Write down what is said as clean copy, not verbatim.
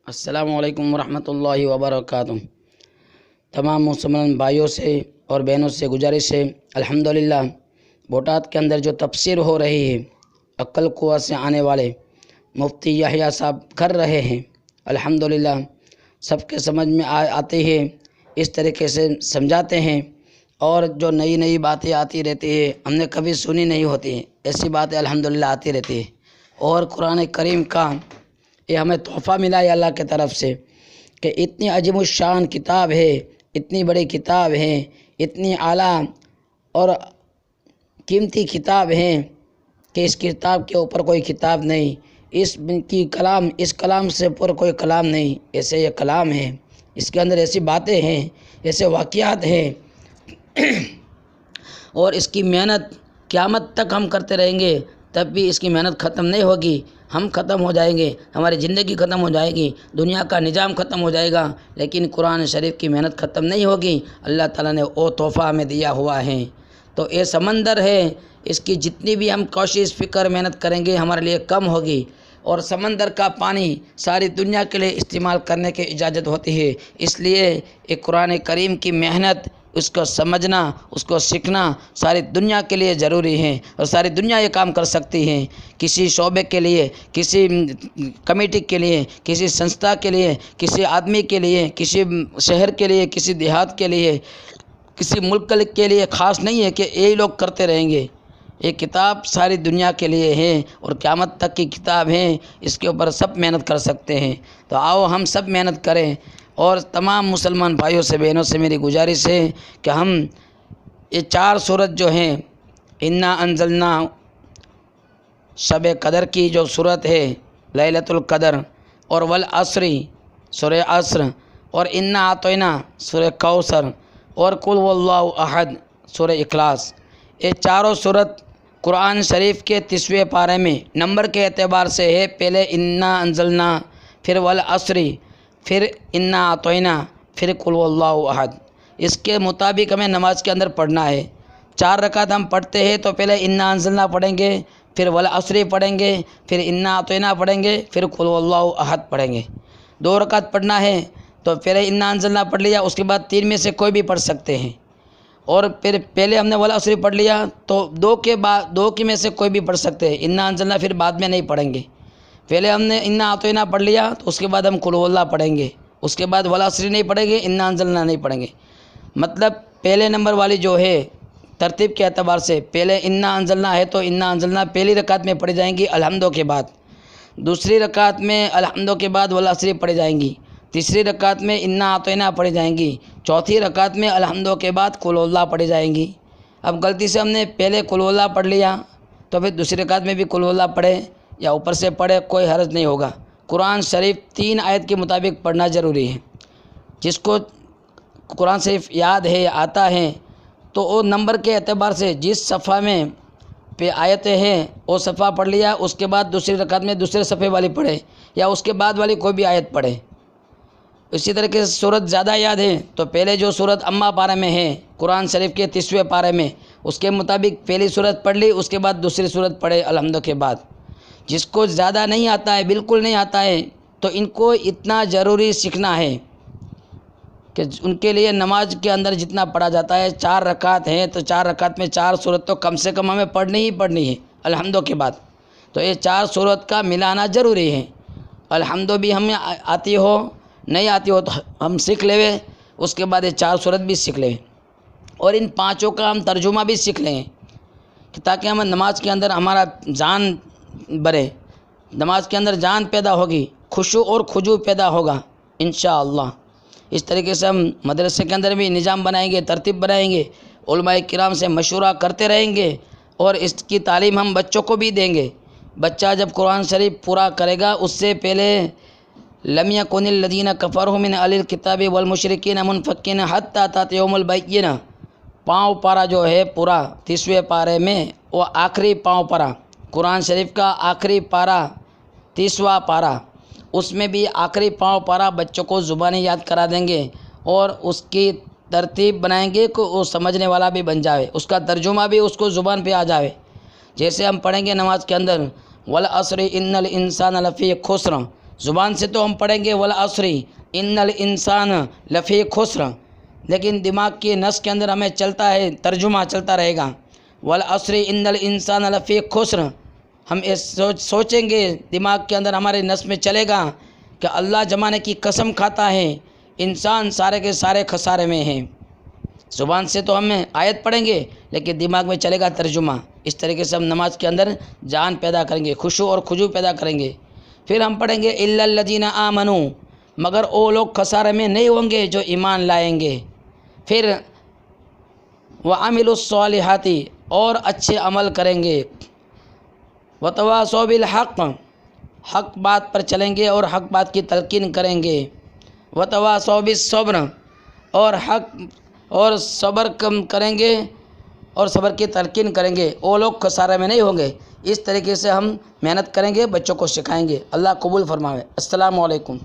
السلام علیکم ورحمۃ اللہ وبرکاتہ۔ تمام مسلمان بھائیوں سے اور بہنوں سے گزارش ہے، الحمدللہ بوٹات کے اندر جو تفسیر ہو رہی ہے عقل قوہ سے آنے والے مفتی یحییٰ صاحب کر رہے ہیں، الحمدللہ سب کے سمجھ میں آتے ہیں، اس طریقے سے سمجھاتے ہیں، اور جو نئی نئی باتیں آتی رہتی ہے ہم نے کبھی سنی نہیں ہوتی ہیں، ایسی باتیں الحمدللہ آتی رہتی ہے۔ اور قرآن کریم کا یہ ہمیں تحفہ ملا ہے اللہ کی طرف سے کہ اتنی عظیم الشان کتاب ہے، اتنی بڑی کتاب ہے، اتنی اعلیٰ اور قیمتی کتاب ہے کہ اس کتاب کے اوپر کوئی کتاب نہیں، اس کلام سے اوپر کوئی کلام نہیں، ایسے یہ کلام ہے، اس کے اندر ایسی باتیں ہیں، ایسے واقعات ہیں، اور اس کی محنت قیامت تک ہم کرتے رہیں گے تب بھی اس کی محنت ختم نہیں ہوگی۔ ہم ختم ہو جائیں گے، ہماری زندگی ختم ہو جائے گی، دنیا کا نظام ختم ہو جائے گا، لیکن قرآن شریف کی محنت ختم نہیں ہوگی۔ اللہ تعالیٰ نے وہ تحفہ ہمیں دیا ہوا ہے، تو یہ سمندر ہے، اس کی جتنی بھی ہم کوشش فکر محنت کریں گے ہمارے لیے کم ہوگی، اور سمندر کا پانی ساری دنیا کے لیے استعمال کرنے کی اجازت ہوتی ہے۔ اس لیے ایک قرآن کریم کی محنت، اس کو سمجھنا، اس کو سیکھنا ساری دنیا کے لیے ضروری ہے، اور ساری دنیا یہ کام کر سکتی ہے۔ کسی شعبے کے لیے، کسی کمیٹی کے لیے، کسی سنستھا کے لیے، کسی آدمی کے لیے، کسی شہر کے لیے، کسی دیہات کے لیے، کسی ملک کے لیے خاص نہیں ہے کہ یہی لوگ کرتے رہیں گے۔ یہ کتاب ساری دنیا کے لیے ہے اور قیامت تک کی کتاب ہے، اس کے اوپر سب محنت کر سکتے ہیں۔ تو آؤ ہم سب محنت کریں، اور تمام مسلمان بھائیوں سے بہنوں سے میری گزارش ہے کہ ہم یہ 4 سورت جو ہیں، انا انزلنا، شب قدر کی جو سورت ہے لیلۃ القدر، اور والعصر سورہ عصر، اور انا اعطینا سورہ کوثر، اور قل هو اللہ احد سورہ اخلاص، یہ چاروں سورت قرآن شریف کے 30ویں پارے میں نمبر کے اعتبار سے ہے۔ پہلے انا انزلنا، پھر والعصر، پھر انا اعطینا، پھر قل هو اللہ احد۔ اس کے مطابق ہمیں نماز کے اندر پڑھنا ہے۔ 4 رکعت ہم پڑھتے ہیں تو پہلے انا انزلنا پڑھیں گے، پھر والعصر پڑھیں گے، پھر انا اعطینا پڑھیں گے، پھر قل هو اللہ احد پڑھیں گے۔ 2 رکعت پڑھنا ہے تو پہلے انا انزلنا پڑھ لیا، اس کے بعد 3 میں سے کوئی بھی پڑھ سکتے ہیں، اور پھر پہلے ہم نے والعصر پڑھ لیا تو 2 کے میں سے کوئی بھی پڑھ سکتے ہیں۔ انا انزلنا پھر بعد میں نہیں پڑھیں گے، پہلے ہم نے انا اعطینا پڑھ لیا تو اس کے بعد ہم قل هو اللہ پڑھیں گے، اس کے بعد والعصر نہیں پڑھیں گے، انا انزلنا نہیں پڑھیں گے۔ مطلب پہلے نمبر والی جو ہے ترتیب کے اعتبار سے پہلے انا انزلنا ہے تو انا انزلنا پہلی رکعت میں پڑھی جائیں گی الحمدو کے بعد، دوسری رکعت میں الحمدو کے بعد والعصر پڑھی جائیں گی، تیسری رکعت میں انا اعطینا پڑھی جائیں گی، چوتھی رکعت میں الحمدو کے بعد قل هو اللہ پڑھی جائیں گی۔ اب غلطی سے ہم نے پہلے قل هو اللہ پڑھ لیا تو پھر دوسری رکعت میں بھی قل هو اللہ پڑھے یا اوپر سے پڑھے، کوئی حرج نہیں ہوگا۔ قرآن شریف 3 آیت کے مطابق پڑھنا ضروری ہے۔ جس کو قرآن شریف یاد ہے، آتا ہے، تو وہ نمبر کے اعتبار سے جس صفحہ میں پہ آیتیں ہیں وہ صفحہ پڑھ لیا، اس کے بعد دوسری رکعت میں دوسرے صفحے والی پڑھے یا اس کے بعد والی کوئی بھی آیت پڑھے۔ اسی طریقے سے سورت زیادہ یاد ہے تو پہلے جو سورت اما پارے میں ہے قرآن شریف کے 30ویں پارے میں، اس کے مطابق پہلی سورت پڑھ لی، اس کے بعد دوسری سورت پڑھے الحمد کے بعد۔ جس کو زیادہ نہیں آتا ہے، بالکل نہیں آتا ہے، تو ان کو اتنا ضروری سیکھنا ہے کہ ان کے لیے نماز کے اندر جتنا پڑھا جاتا ہے، 4 رکعت ہیں تو 4 رکعت میں 4 سورت تو کم سے کم ہمیں پڑھنی ہی پڑھنی ہے الحمدو کے بعد۔ تو یہ 4 سورت کا ملانا ضروری ہے۔ الحمدو بھی ہمیں آتی ہو، نہیں آتی ہو تو ہم سیکھ لیں، اس کے بعد یہ 4 سورت بھی سیکھ لیں، اور ان 5 کا ہم ترجمہ بھی سیکھ لیں تاکہ ہم نماز کے اندر ہمارا جان بڑھے، نماز کے اندر جان پیدا ہوگی، خشوع اور خضوع پیدا ہوگا انشاءاللہ۔ اس طریقے سے ہم مدرسے کے اندر بھی نظام بنائیں گے، ترتیب بنائیں گے، علماء کرام سے مشورہ کرتے رہیں گے، اور اس کی تعلیم ہم بچوں کو بھی دیں گے۔ بچہ جب قرآن شریف پورا کرے گا، اس سے پہلے لم یکن الذین کفروا من اہل الکتاب والمشرکین منفکین حتی تأتیہم البینہ، پاؤں پارا جو ہے پورا 30ویں پارے میں، وہ آخری پاؤں پارا قرآن شریف کا آخری پارا 30واں پارا، اس میں بھی آخری پاؤں پارا بچوں کو زبانی یاد کرا دیں گے، اور اس کی ترتیب بنائیں گے کہ وہ سمجھنے والا بھی بن جائے، اس کا ترجمہ بھی اس کو زبان پہ آ جائے۔ جیسے ہم پڑھیں گے نماز کے اندر والعصر ان الانسان لفی خسر، زبان سے تو ہم پڑھیں گے والعصر ان الانسان لفی خسر، لیکن دماغ کے نس کے اندر ہمیں چلتا ہے، ترجمہ چلتا رہے گا والعصر ان الانسان لفی خسر۔ ہم اس سوچیں گے، دماغ کے اندر ہمارے نس میں چلے گا کہ اللہ زمانے کی قسم کھاتا ہے انسان سارے کے سارے خسارے میں ہیں۔ زبان سے تو ہم آیت پڑھیں گے لیکن دماغ میں چلے گا ترجمہ۔ اس طریقے سے ہم نماز کے اندر جان پیدا کریں گے، خشوع اور خضوع پیدا کریں گے۔ پھر ہم پڑھیں گے الا الذین آمنوا، مگر وہ لوگ خسارے میں نہیں ہوں گے جو ایمان لائیں گے۔ پھر وعملوا الصالحات، اور اچھے عمل کریں گے۔ وتواصوا بالحق، حق بات پر چلیں گے اور حق بات کی تلقین کریں گے۔ وتواصوا بالصبر، اور حق اور صبر کم کریں گے اور صبر کی تلقین کریں گے، وہ لوگ خسارے میں نہیں ہوں گے۔ اس طریقے سے ہم محنت کریں گے، بچوں کو سکھائیں گے۔ اللہ قبول فرمائے۔ السلام علیکم۔